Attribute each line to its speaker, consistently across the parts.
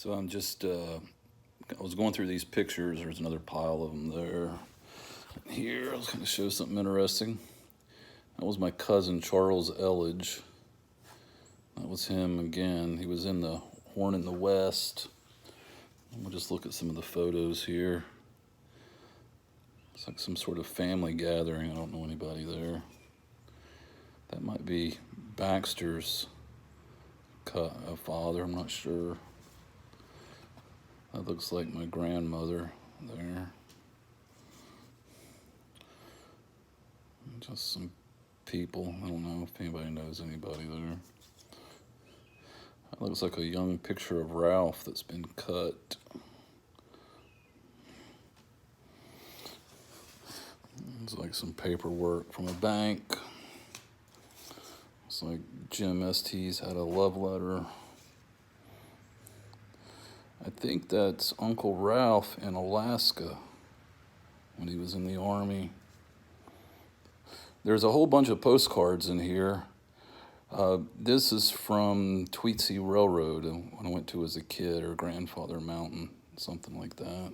Speaker 1: So I'm just, I was going through these pictures. There's another pile of them there. Here, I was going to show something interesting. That was my cousin, Charles Elledge. That was him again. He was in the Horn in the West. We'll just look at some of the photos here. It's like some sort of family gathering. I don't know anybody there. That might be Baxter's father, I'm not sure. That looks like my grandmother there. Just some people. I don't know if anybody knows anybody there. That looks like a young picture of Ralph that's been cut. It's like some paperwork from a bank. It's like Jim Estes had a love letter. I think that's Uncle Ralph in Alaska when he was in the Army. There's a whole bunch of postcards in here. This is from Tweetsie Railroad when I went to as a kid, or Grandfather Mountain, something like that.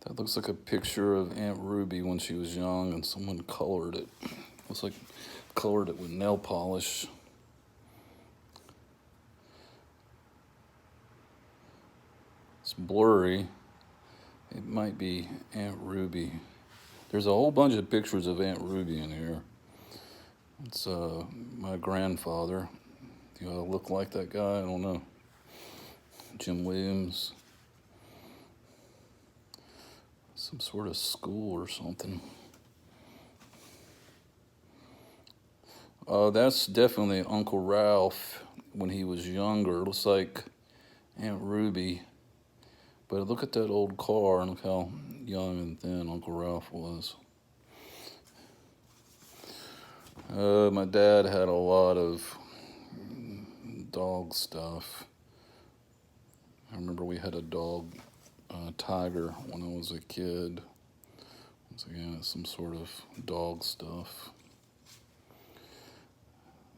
Speaker 1: That looks like a picture of Aunt Ruby when she was young and someone colored it. Looks like colored it with nail polish. It's blurry. It might be Aunt Ruby. There's a whole bunch of pictures of Aunt Ruby in here. It's my grandfather. Do I look like that guy? I don't know. Jim Williams. Some sort of school or something. That's definitely Uncle Ralph when he was younger. It looks like Aunt Ruby. But look at that old car and look how young and thin Uncle Ralph was. My dad had a lot of dog stuff. I remember we had a dog, Tiger, when I was a kid. Once again, it's some sort of dog stuff.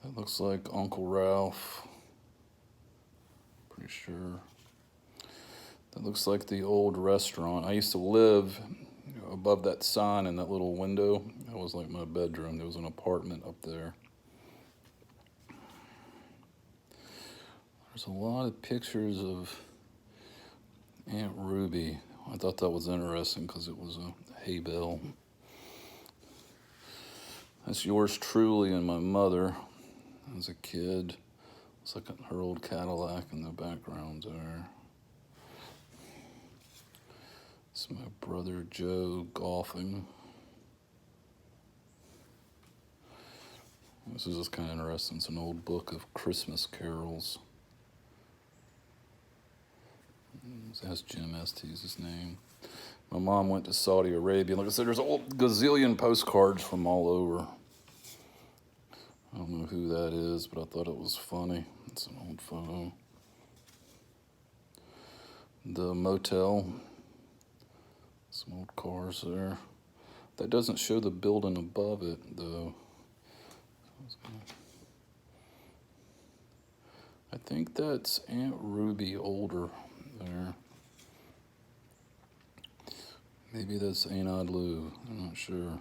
Speaker 1: That looks like Uncle Ralph. Pretty sure. That looks like the old restaurant. I used to live above that sign in that little window. That was like my bedroom. There was an apartment up there. There's a lot of pictures of Aunt Ruby. I thought that was interesting because it was a hay bale. That's yours truly and my mother as a kid. It's like her old Cadillac in the background there. It's my brother Joe golfing. This is just kind of interesting. It's an old book of Christmas carols. That's Jim Estes, his name. My mom went to Saudi Arabia. Like I said, there's a gazillion postcards from all over. I don't know who that is, but I thought it was funny. It's an old photo. The motel. Some old cars there. That doesn't show the building above it, though. I think that's Aunt Ruby older there. Maybe that's Aunt Odd Lou. I'm not sure.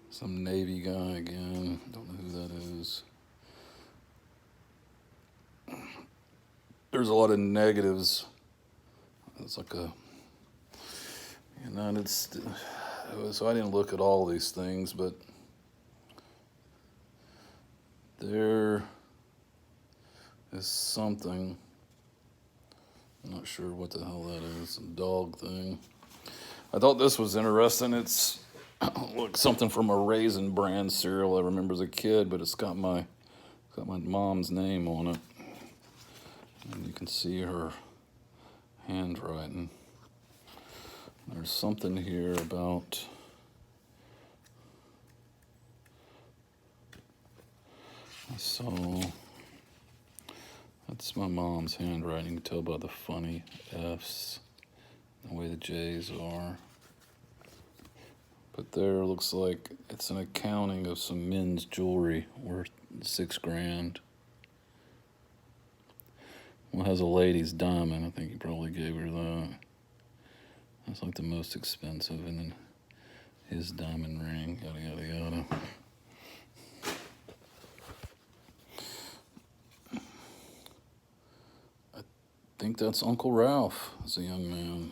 Speaker 1: Some Navy guy again. Don't know who that is. There's a lot of negatives. It's like a United States. So I didn't look at all these things, but there is something. I'm not sure what the hell that is. A dog thing. I thought this was interesting. It's look something from a Raisin Bran cereal I remember as a kid, but it's got my mom's name on it, and you can see her handwriting. There's something here about that's my mom's handwriting. You can tell by the funny F's, the way the J's are. But there looks like it's an accounting of some men's jewelry worth $6,000. Well, it has a lady's diamond. I think he probably gave her that. That's like the most expensive, and then his diamond ring, yada yada yada. I think that's Uncle Ralph as a young man.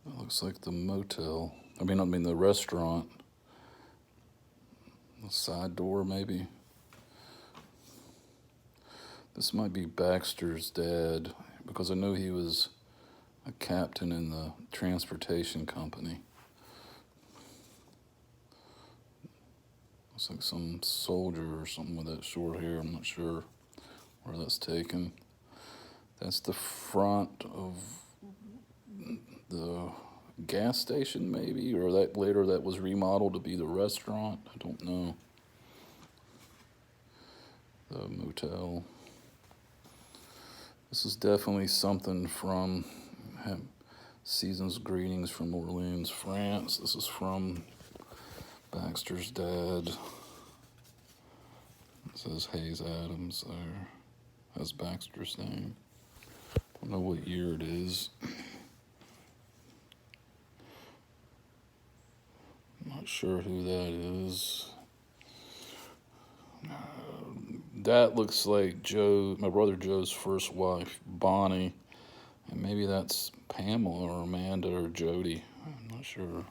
Speaker 1: It looks like the motel. I mean the restaurant. The side door, maybe. This might be Baxter's dad, because I know he was a captain in the transportation company. Looks like some soldier or something with that short hair. I'm not sure where that's taken. That's the front of the gas station, maybe, or that later that was remodeled to be the restaurant. I don't know. The motel. This is definitely something from Season's Greetings from Orleans, France. This is from Baxter's dad. It says Hayes Adams there. That's Baxter's name. I don't know what year it is. I'm not sure who that is. That looks like Joe, my brother Joe's first wife, Bonnie. And maybe that's Pamela or Amanda or Jody. I'm not sure.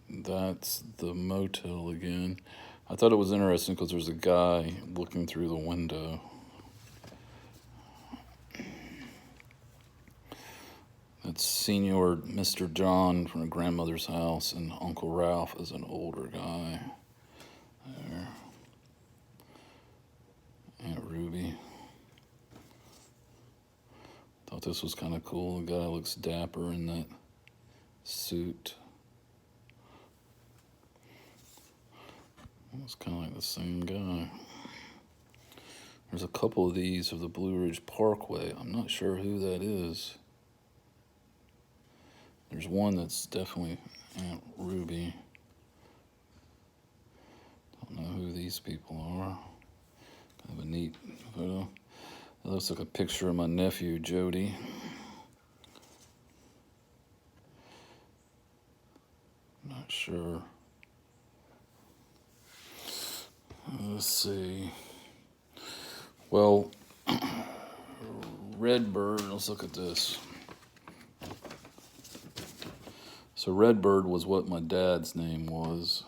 Speaker 1: That's the motel again. I thought it was interesting because there's a guy looking through the window. That's Senior Mr. John from a grandmother's house, and Uncle Ralph is an older guy. There. Aunt Ruby. Thought this was kind of cool. The guy looks dapper in that suit. It's kind of like the same guy. There's a couple of these of the Blue Ridge Parkway. I'm not sure who that is. There's one that's definitely Aunt Ruby. Don't know who these people are. Kind of a neat photo. That looks like a picture of my nephew, Jody. Not sure. Let's see. Well, Redbird, let's look at this. So Redbird was what my dad's name was.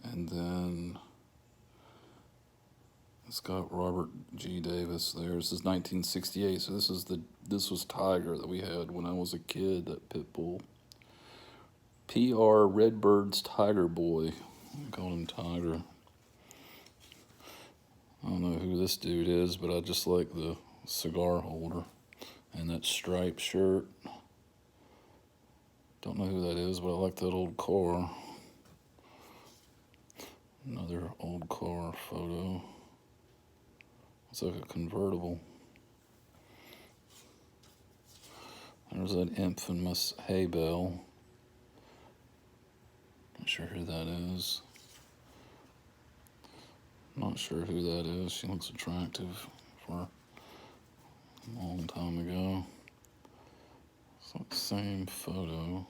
Speaker 1: And then it's got Robert G. Davis there. This is 1968. So this was Tiger that we had when I was a kid, that pit bull. PR Redbird's Tiger Boy. I called him Tiger. I don't know who this dude is, but I just like the cigar holder and that striped shirt. Don't know who that is, but I like that old car. Another old car photo. It's like a convertible. There's that infamous hay bale. Not sure who that is. Not sure who that is. She looks attractive for a long time ago. It's like the same photo.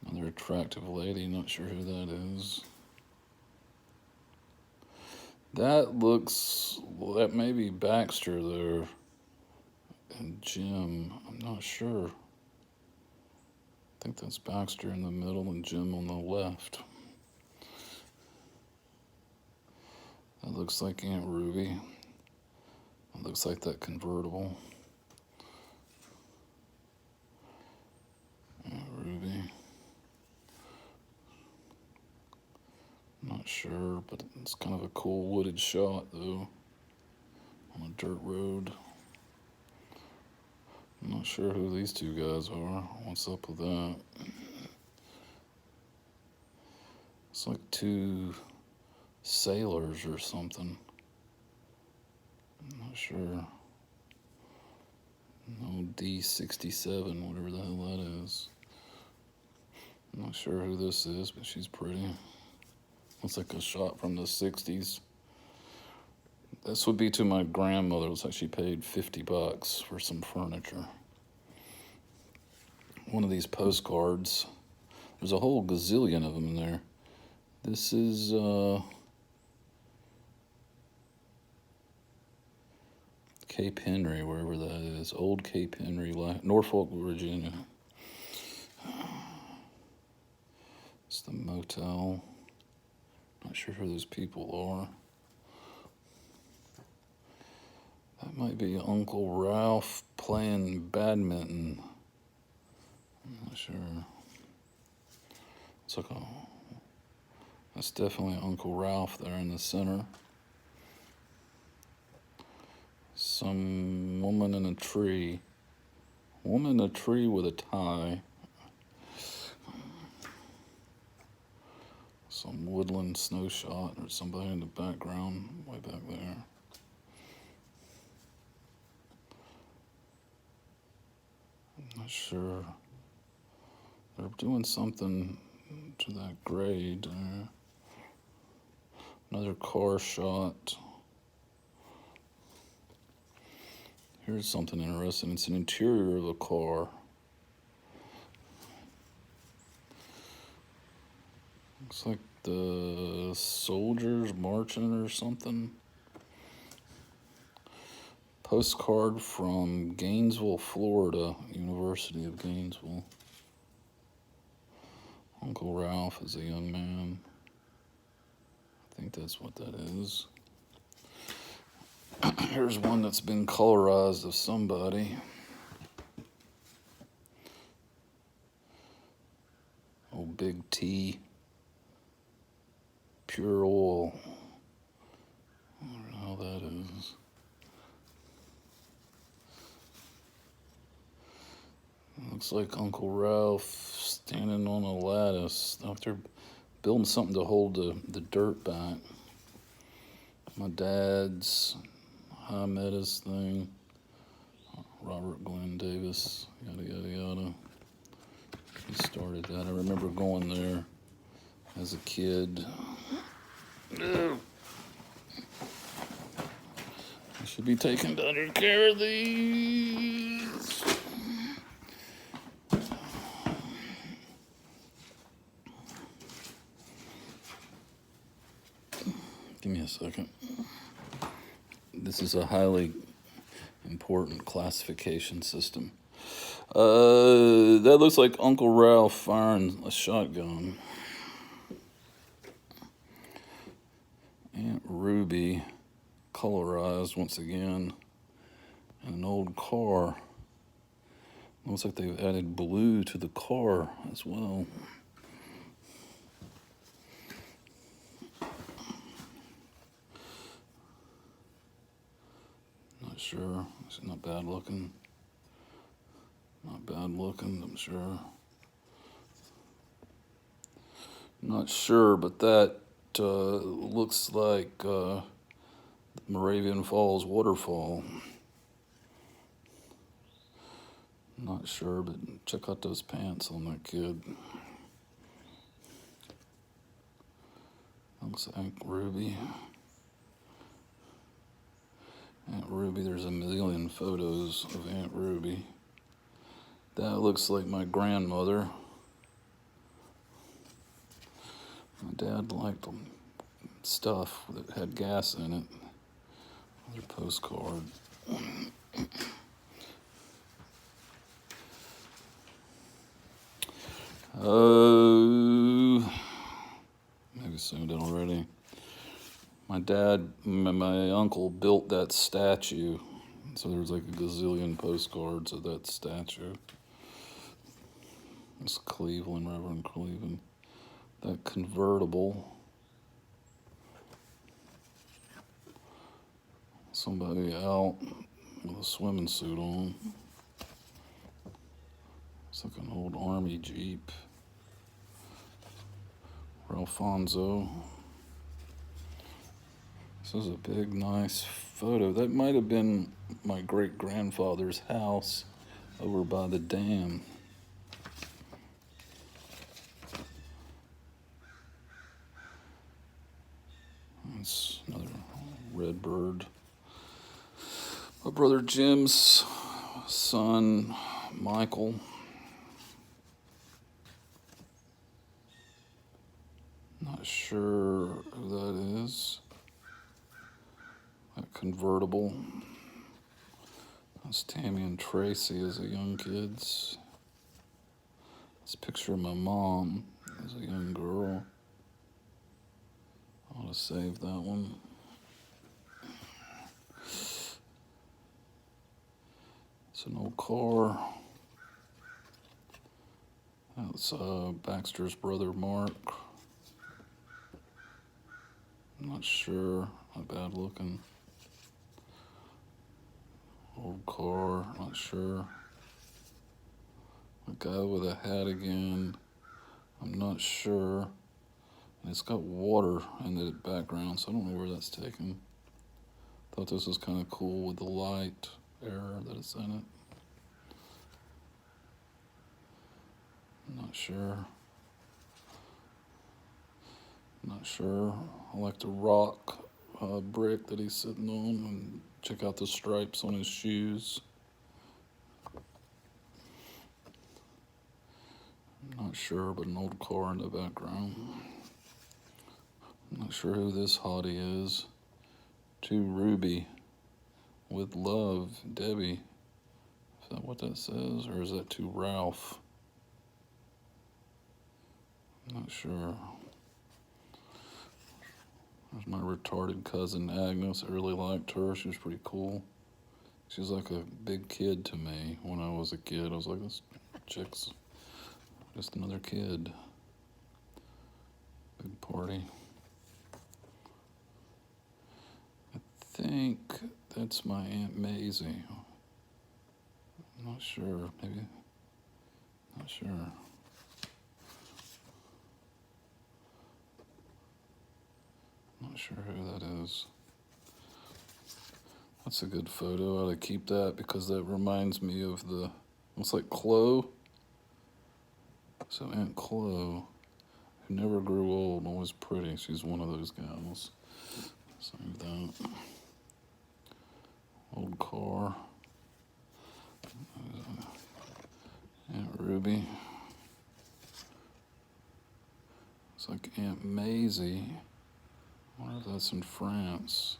Speaker 1: Another attractive lady, not sure who that is. That looks, well, that may be Baxter there. And Jim, I'm not sure. I think that's Baxter in the middle and Jim on the left. That looks like Aunt Ruby. It looks like that convertible. Aunt Ruby. Not sure, but it's kind of a cool wooded shot though. On a dirt road. I'm not sure who these two guys are. What's up with that? It's like two sailors or something. I'm not sure. No, D67, whatever the hell that is. I'm not sure who this is, but she's pretty. Looks like a shot from the 60s. This would be to my grandmother. It looks like she paid $50 for some furniture. One of these postcards. There's a whole gazillion of them in there. This is Cape Henry, wherever that is. Old Cape Henry, Norfolk, Virginia. It's the motel. Not sure who those people are. That might be Uncle Ralph playing badminton. I'm not sure. It's like that's definitely Uncle Ralph there in the center. Some woman in a tree. Woman in a tree with a tie. Some woodland snow shot or somebody in the background, way back there. I'm not sure. They're doing something to that grade there. Another car shot. Here's something interesting. It's an interior of a car. Looks like the soldiers marching or something. Postcard from Gainesville, Florida, University of Gainesville. Uncle Ralph is a young man. I think that's what that is. Here's one that's been colorized of somebody. Old Big T. Pure oil. I don't know how that is. Looks like Uncle Ralph standing on a lattice. They're building something to hold the dirt back. My dad's high metas thing. Robert Glenn Davis, yada, yada, yada. He started that. I remember going there as a kid. I should be taking better care of these. Give me a second. This is a highly important classification system. That looks like Uncle Ralph firing a shotgun. Aunt Ruby, colorized once again, and an old car. Looks like they've added blue to the car as well. Not sure. It's not bad looking. Not bad looking, I'm sure. Not sure, but that looks like the Moravian Falls waterfall. Not sure, but check out those pants on that kid. Looks like Aunt Ruby. Aunt Ruby, there's a million photos of Aunt Ruby. That looks like my grandmother. My dad liked stuff that had gas in it. Another postcard. Maybe assumed it already. My uncle built that statue. So there's like a gazillion postcards of that statue. It's Cleveland, Reverend Cleveland. That convertible. Somebody out with a swimming suit on. It's like an old army Jeep. Ralphonso. This is a big, nice photo. That might have been my great-grandfather's house over by the dam. That's another red bird. My brother Jim's son, Michael. Not sure who that is. A convertible. That's Tammy and Tracy as a young kids. This picture of my mom as a young girl. I ought to save that one. It's an old car. That's Baxter's brother Mark. I'm not sure. Not bad looking. Old car, not sure. A guy with a hat again. I'm not sure. And it's got water in the background, so I don't know where that's taken. Thought this was kind of cool with the light error that it's in it. Not sure. Not sure. I like the rock brick that he's sitting on, and check out the stripes on his shoes. I'm not sure, but an old car in the background. I'm not sure who this hottie is. To Ruby with love, Debbie. Is that what that says, or is that to Ralph? I'm not sure. There's my retarded cousin Agnes. I really liked her. She was pretty cool. She was like a big kid to me when I was a kid. I was like, this chick's just another kid. Big party. I think that's my Aunt Maisie. I'm not sure. Maybe. Not sure. Not sure who that is. That's a good photo. I ought to keep that because that reminds me of the, looks like Chloe. So Aunt Chloe, who never grew old, always pretty. She's one of those gals. Save that. Old car. Aunt Ruby. It's like Aunt Maisie. I wonder if that's in France.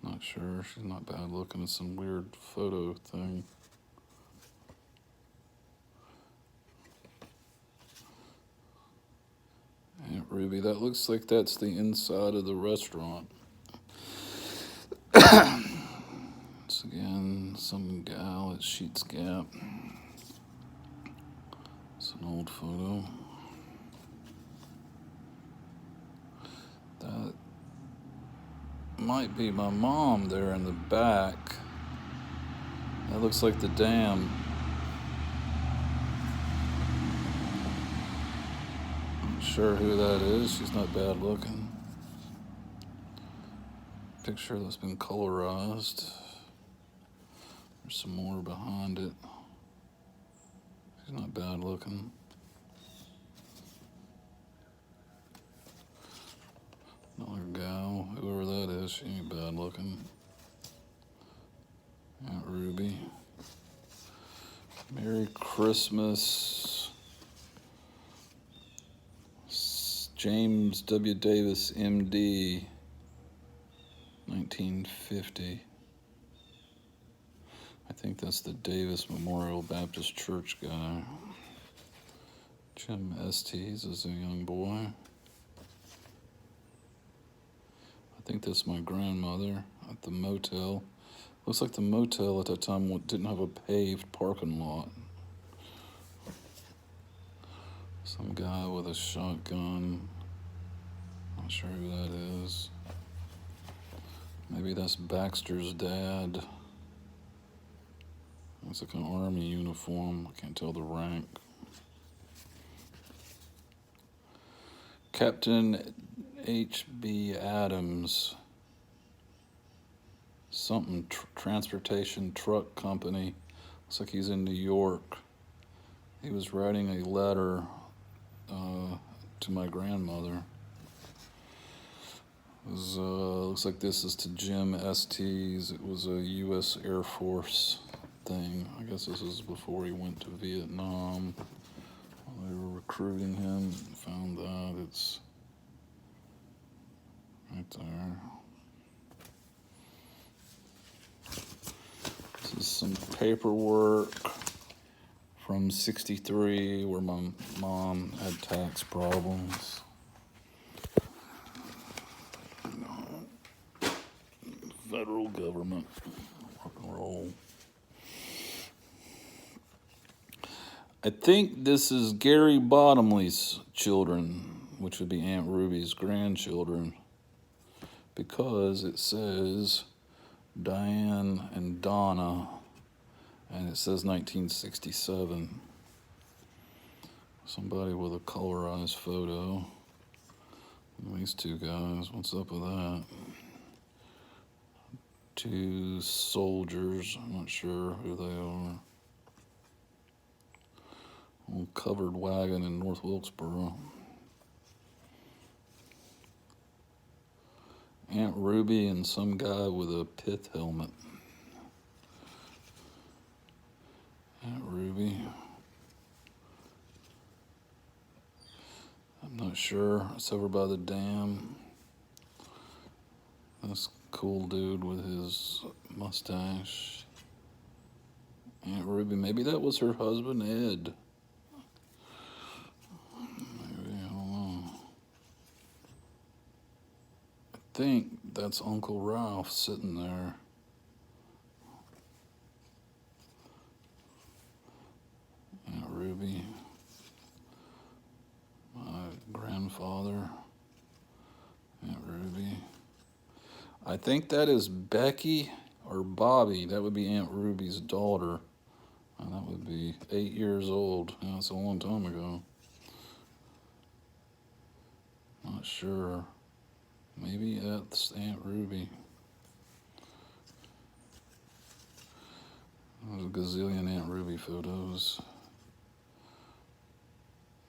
Speaker 1: Not sure. She's not bad looking. It's some weird photo thing. Aunt Ruby. That looks like that's the inside of the restaurant. It's again some gal at Sheets Gap. It's an old photo. That might be my mom there in the back. That looks like the dam. Not sure who that is. She's not bad looking. Picture that's been colorized. There's some more behind it. She's not bad looking. Another gal, whoever that is, she ain't bad looking. Aunt Ruby. Merry Christmas. James W. Davis, MD, 1950. I think that's the Davis Memorial Baptist Church guy. Jim Estes as a young boy. I think that's my grandmother at the motel. Looks like the motel at that time didn't have a paved parking lot. Some guy with a shotgun. Not sure who that is. Maybe that's Baxter's dad. Looks like an army uniform. I can't tell the rank. Captain H.B. Adams, something transportation truck company. Looks like he's in New York. He was writing a letter to my grandmother. Looks like this is to Jim Estes. It was a U.S. Air Force thing. I guess this is before he went to Vietnam. They were recruiting him. Found that. It's right there. This is some paperwork from '63 where my mom had tax problems. Federal government, rock and roll. I think this is Gary Bottomley's children, which would be Aunt Ruby's grandchildren, because it says Diane and Donna, and it says 1967. Somebody with a colorized photo. These two guys, what's up with that? Two soldiers, I'm not sure who they are. Old covered wagon in North Wilkesboro. Aunt Ruby and some guy with a pith helmet. Aunt Ruby. I'm not sure. It's over by the dam. This cool dude with his mustache. Aunt Ruby, maybe that was her husband, Ed. Maybe, I don't know. I think that's Uncle Ralph sitting there. Aunt Ruby. My grandfather. Aunt Ruby. I think that is Becky or Bobby. That would be Aunt Ruby's daughter. And that would be 8 years old. Yeah, that's a long time ago. Not sure. Maybe that's Aunt Ruby. There's a gazillion Aunt Ruby photos.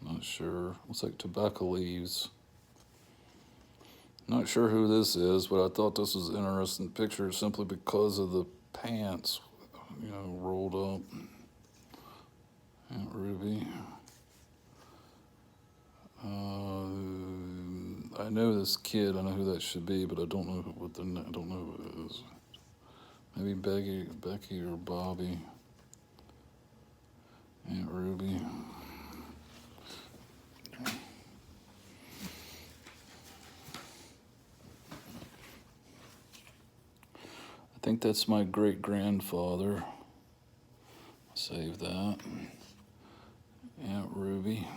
Speaker 1: Not sure. Looks like tobacco leaves. Not sure who this is, but I thought this was an interesting picture simply because of the pants, rolled up. Aunt Ruby. I know this kid. I know who that should be, but I don't know I don't know who it is. Maybe Becky or Bobby. Aunt Ruby. I think that's my great-grandfather. Save that. Aunt Ruby.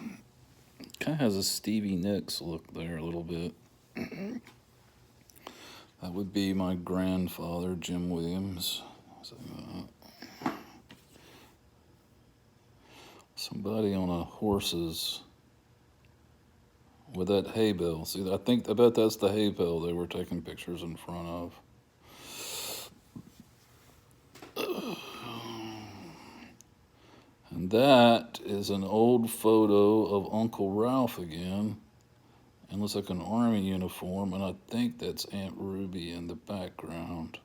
Speaker 1: Kind of has a Stevie Nicks look there a little bit. That would be my grandfather, Jim Williams. Somebody on a horse's with that hay bale. See, I bet that's the hay bale they were taking pictures in front of. And that is an old photo of Uncle Ralph again. And looks like an army uniform, and I think that's Aunt Ruby in the background.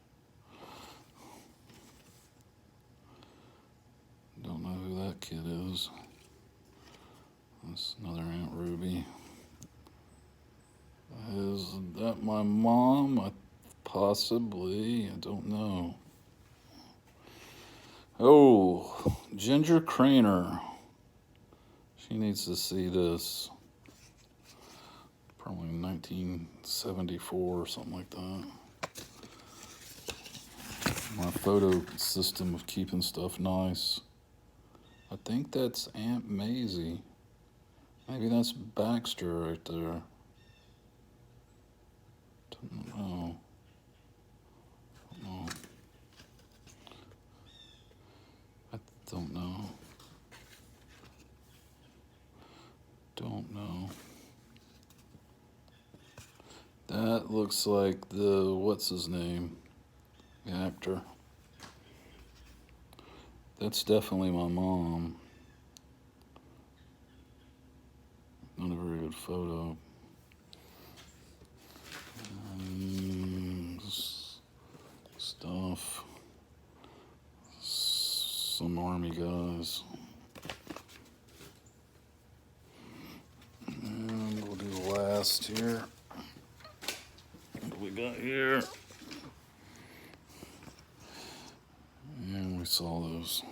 Speaker 1: Don't know who that kid is. That's another Aunt Ruby. Is that my mom? Possibly. I don't know. Oh, Ginger Craner. She needs to see this. Probably 1974 or something like that. My photo system of keeping stuff nice. I think that's Aunt Maisie. Maybe that's Baxter right there. Don't know. Don't know. Don't know. That looks like the, what's his name? The actor. That's definitely my mom. Not a very good photo. Stuff. Some army guys. And we'll do the last here. What do we got here? And we saw those.